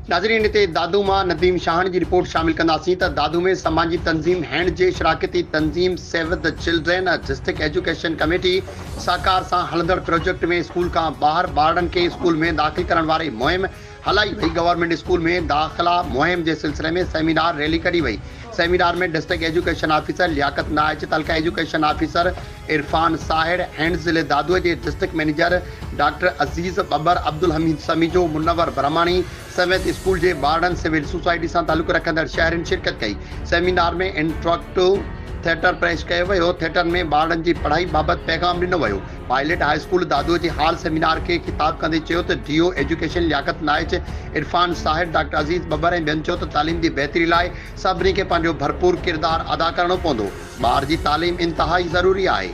नाज़रीन, हिते दादू मां नदीम शाहन की रिपोर्ट शामिल कंदासीं त दादू में समाजी तंज़ीम हैंड जे शराकती तंज़ीम Save the Children district education committee साकार सां हलंदड़ प्रोजेक्ट में स्कूल का ॿाहिरि ॿारनि खे स्कूल में दाख़िल करण वारी मुहिम हलाई वई। गवर्नमेंट स्कूल में दाख़िला मुहिम के सिलसिले में सेमिनार रैली कढी वई। सेमिनार में district education officer Liaquat Naich, taluka education officer Irfan Sahir, हैंड ज़िले दादूअ के district manager doctor Aziz Babar, Abdul Hameed Sameejo, Munawar Brahmani समेत स्कूल के ॿारनि सिविल सोसाइटी से ताल्लुक़ रखंदड़ शहरनि शिरकत कई। सेमिनार में इंटरेक्टिव थिएटर पेश किया वियो। थिएटर में ॿारनि की पढ़ाई बाबत पैगाम ॾिनो वियो। पायलट हाई स्कूल दादूअ जी हाल सेमिनार के खिताब कंदे चयो त DO education Liaquat Naich, Irfan Sahir, doctor Aziz Babar ऐं ॿियनि चयो त तालीम की बेहतरी लाइ सभिनी खे पंहिंजो भरपूर किरदार अदा करणो पवंदो। ॿार की तालीम इंतहाई ज़रूरी है।